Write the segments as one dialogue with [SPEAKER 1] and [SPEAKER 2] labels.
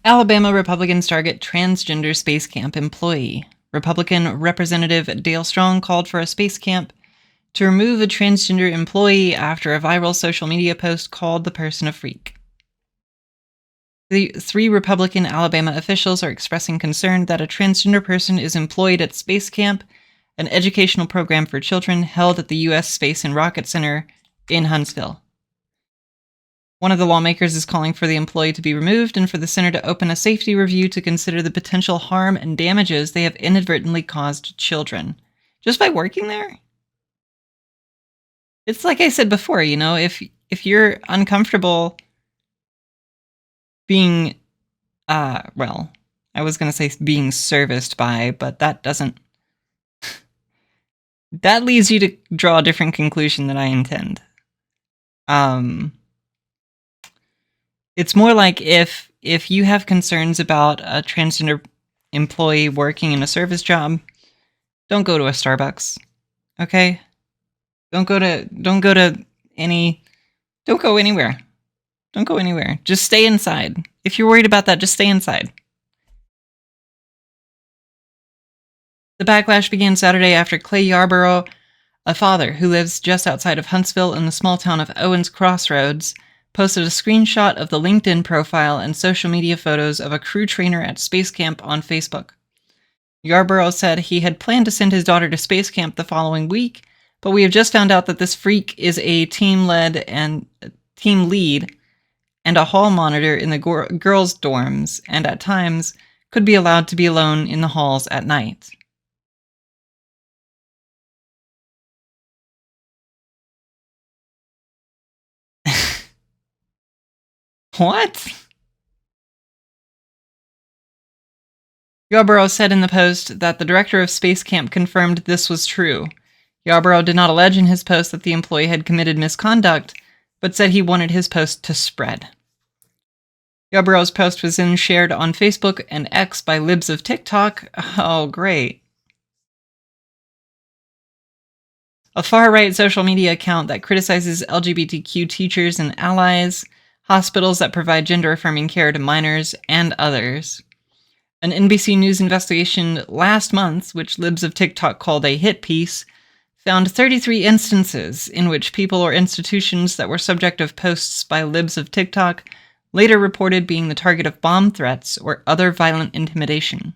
[SPEAKER 1] Alabama Republicans target transgender space camp employee. Republican Representative Dale Strong called for a space camp to remove a transgender employee after a viral social media post called the person a freak. The 3 Republican Alabama officials are expressing concern that a transgender person is employed at Space Camp, an educational program for children held at the U.S. Space and Rocket Center in Huntsville. One of the lawmakers is calling for the employee to be removed and for the center to open a safety review to consider the potential harm and damages they have inadvertently caused children. Just by working there? It's like I said before, if you're uncomfortable being, I was going to say being serviced by, but that doesn't, that leads you to draw a different conclusion than I intend. It's more like if you have concerns about a transgender employee working in a service job, don't go to a Starbucks, okay? Don't go anywhere. Don't go anywhere. Just stay inside. If you're worried about that, just stay inside. The backlash began Saturday after Clay Yarborough, a father who lives just outside of Huntsville in the small town of Owens Crossroads, posted a screenshot of the LinkedIn profile and social media photos of a crew trainer at Space Camp on Facebook. Yarborough said he had planned to send his daughter to Space Camp the following week, but we have just found out that this freak is a team lead and a hall monitor in the girls' dorms, and at times could be allowed to be alone in the halls at night. What? Yarborough said in the post that the director of Space Camp confirmed this was true. Yarborough did not allege in his post that the employee had committed misconduct, but said he wanted his post to spread. Yarborough's post was then shared on Facebook and X by libs of TikTok. Oh, great. A far-right social media account that criticizes LGBTQ teachers and allies, hospitals that provide gender-affirming care to minors, and others. An NBC News investigation last month, which libs of TikTok called a hit piece, found 33 instances in which people or institutions that were subject of posts by libs of TikTok later reported being the target of bomb threats or other violent intimidation.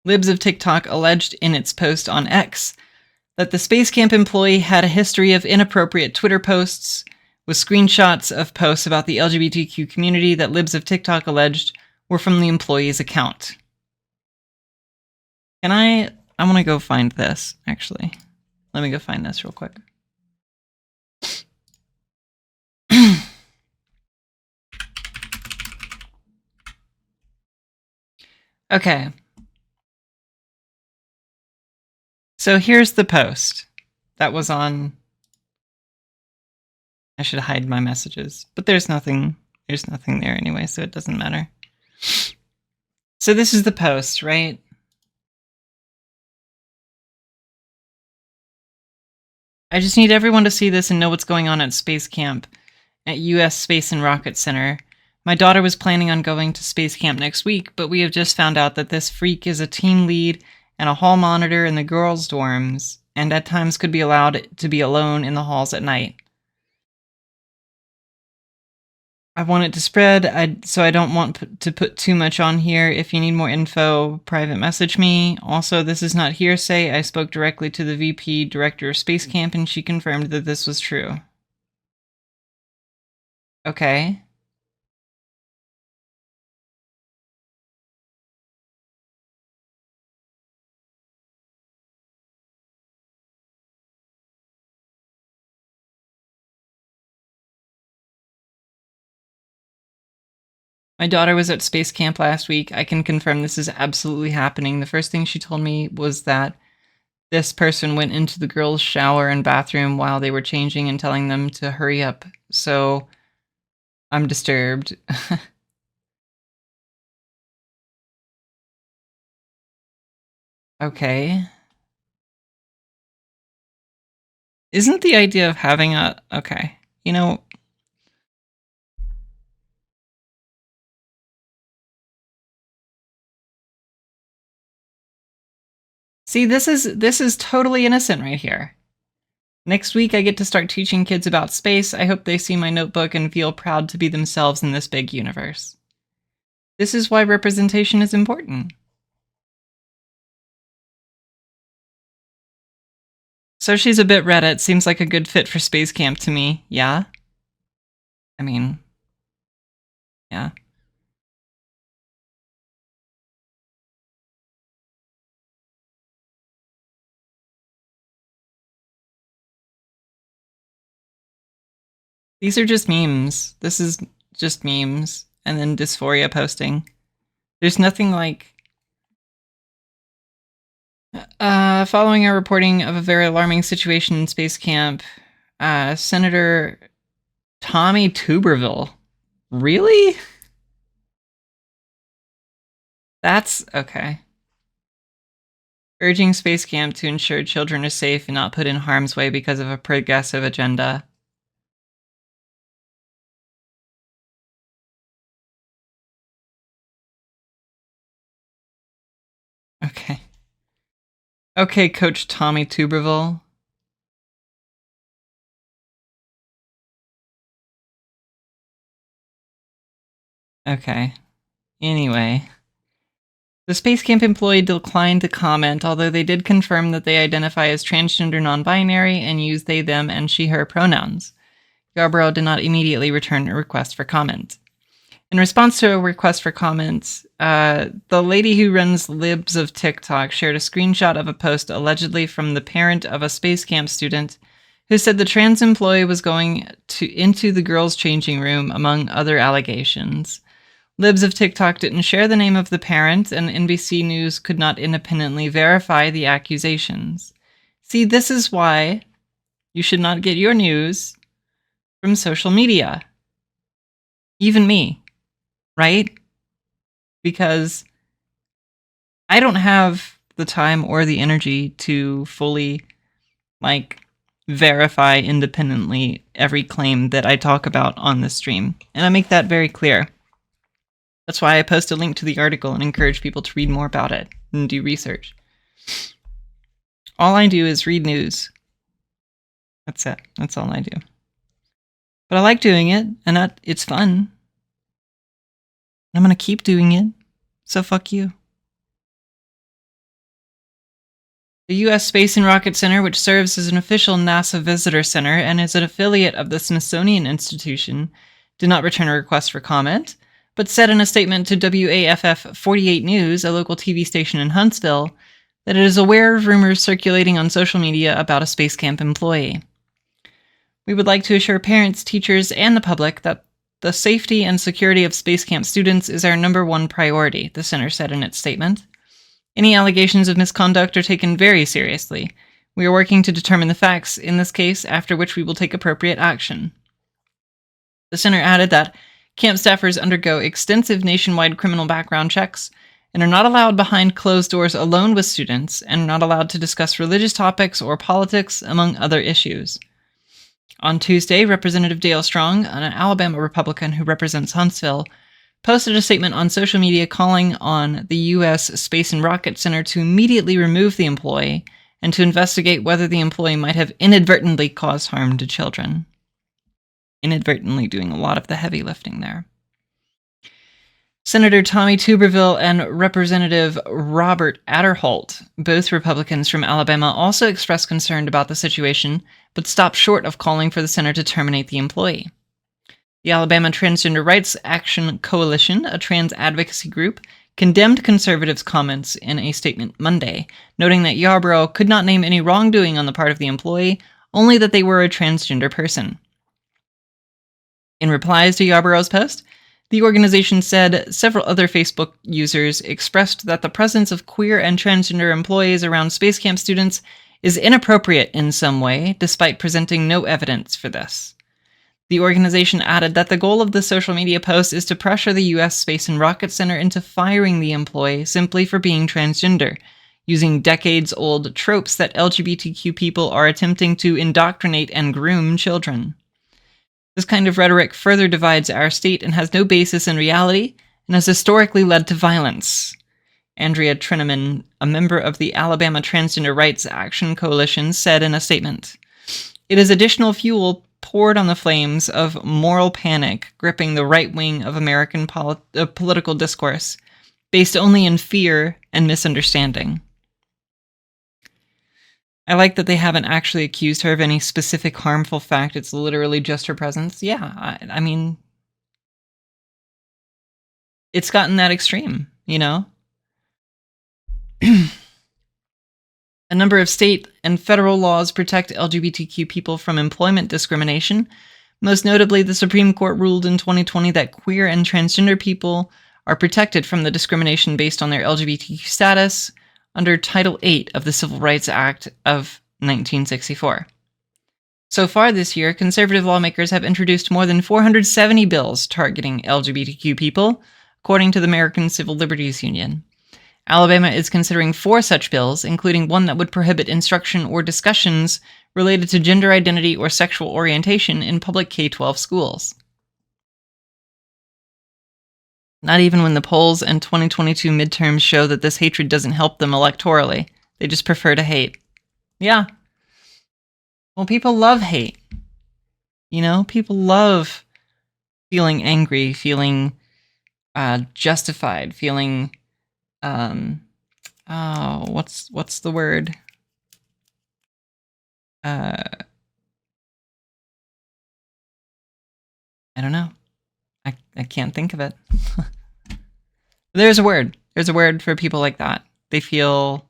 [SPEAKER 1] Libs of TikTok alleged in its post on X that the Space Camp employee had a history of inappropriate Twitter posts with screenshots of posts about the LGBTQ community that libs of TikTok alleged were from the employee's account. I want to go find this, actually. Let me go find this real quick. Okay. So here's the post that was on... I should hide my messages, but there's nothing there anyway, so it doesn't matter. So this is the post, right? I just need everyone to see this and know what's going on at Space Camp at U.S. Space and Rocket Center. My daughter was planning on going to Space Camp next week, but we have just found out that this freak is a team lead and a hall monitor in the girls' dorms, and at times could be allowed to be alone in the halls at night. I want it to spread, so I don't want to put too much on here. If you need more info, private message me. Also, this is not hearsay. I spoke directly to the VP director of Space Camp, and she confirmed that this was true. Okay. My daughter was at Space Camp last week. I can confirm this is absolutely happening. The first thing she told me was that this person went into the girls' shower and bathroom while they were changing and telling them to hurry up. So I'm disturbed. Okay. Isn't the idea of having a... Okay. You know... See, this is totally innocent right here. Next week, I get to start teaching kids about space. I hope they see my notebook and feel proud to be themselves in this big universe. This is why representation is important. So she's a bit Reddit. Seems like a good fit for space camp to me. Yeah? I mean, yeah. These are just memes. This is just memes. And then dysphoria posting. There's nothing like... following our reporting of a very alarming situation in space camp, Senator Tommy Tuberville. Really? That's okay. Urging space camp to ensure children are safe and not put in harm's way because of a progressive agenda. Okay. Okay, Coach Tommy Tuberville. Okay. Anyway. The space camp employee declined to comment, although they did confirm that they identify as transgender non-binary and use they, them, and she, her pronouns. Yarborough did not immediately return a request for comment. In response to a request for comments, the lady who runs Libs of TikTok shared a screenshot of a post allegedly from the parent of a space camp student who said the trans employee was going into the girls' changing room, among other allegations. Libs of TikTok didn't share the name of the parent, and NBC News could not independently verify the accusations. See, this is why you should not get your news from social media. Even me, right? Because I don't have the time or the energy to fully, verify independently every claim that I talk about on this stream. And I make that very clear. That's why I post a link to the article and encourage people to read more about it and do research. All I do is read news. That's it. That's all I do. But I like doing it, and it's fun. I'm going to keep doing it, so fuck you. The U.S. Space and Rocket Center, which serves as an official NASA visitor center and is an affiliate of the Smithsonian Institution, did not return a request for comment, but said in a statement to WAFF 48 News, a local TV station in Huntsville, that it is aware of rumors circulating on social media about a space camp employee. We would like to assure parents, teachers, and the public that the safety and security of space camp students is our #1 priority, the center said in its statement. Any allegations of misconduct are taken very seriously. We are working to determine the facts in this case, after which we will take appropriate action. The center added that camp staffers undergo extensive nationwide criminal background checks and are not allowed behind closed doors alone with students and are not allowed to discuss religious topics or politics, among other issues. On Tuesday, Representative Dale Strong, an Alabama Republican who represents Huntsville, posted a statement on social media calling on the U.S. Space and Rocket Center to immediately remove the employee and to investigate whether the employee might have inadvertently caused harm to children. Inadvertently doing a lot of the heavy lifting there. Senator Tommy Tuberville and Representative Robert Adderholt, both Republicans from Alabama, also expressed concern about the situation, but stopped short of calling for the center to terminate the employee. The Alabama Transgender Rights Action Coalition, a trans advocacy group, condemned conservatives' comments in a statement Monday, noting that Yarborough could not name any wrongdoing on the part of the employee, only that they were a transgender person. In replies to Yarborough's post, the organization said several other Facebook users expressed that the presence of queer and transgender employees around space camp students is inappropriate in some way, despite presenting no evidence for this. The organization added that the goal of the social media post is to pressure the U.S. Space and Rocket Center into firing the employee simply for being transgender, using decades-old tropes that LGBTQ people are attempting to indoctrinate and groom children. This kind of rhetoric further divides our state and has no basis in reality and has historically led to violence. Andrea Trineman, a member of the Alabama Transgender Rights Action Coalition, said in a statement, "It is additional fuel poured on the flames of moral panic gripping the right wing of American political discourse, based only in fear and misunderstanding." I like that they haven't actually accused her of any specific harmful fact. It's literally just her presence. Yeah, I mean, it's gotten that extreme, you know? A number of state and federal laws protect LGBTQ people from employment discrimination. Most notably, the Supreme Court ruled in 2020 that queer and transgender people are protected from the discrimination based on their LGBTQ status under Title VIII of the Civil Rights Act of 1964. So far this year, conservative lawmakers have introduced more than 470 bills targeting LGBTQ people, according to the American Civil Liberties Union. Alabama is considering 4 such bills, including one that would prohibit instruction or discussions related to gender identity or sexual orientation in public K-12 schools. Not even when the polls and 2022 midterms show that this hatred doesn't help them electorally. They just prefer to hate. Yeah. Well, people love hate. You know, people love feeling angry, feeling justified, feeling what's the word? I don't know. I can't think of it. There's a word. There's a word for people like that. They feel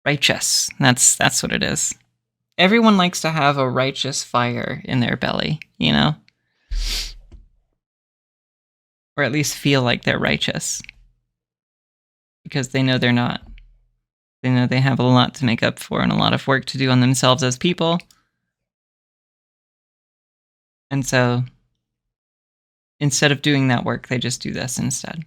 [SPEAKER 1] righteous. That's what it is. Everyone likes to have a righteous fire in their belly, you know? Or at least feel like they're righteous. Because they know they're not. They know they have a lot to make up for and a lot of work to do on themselves as people. And so, instead of doing that work, they just do this instead.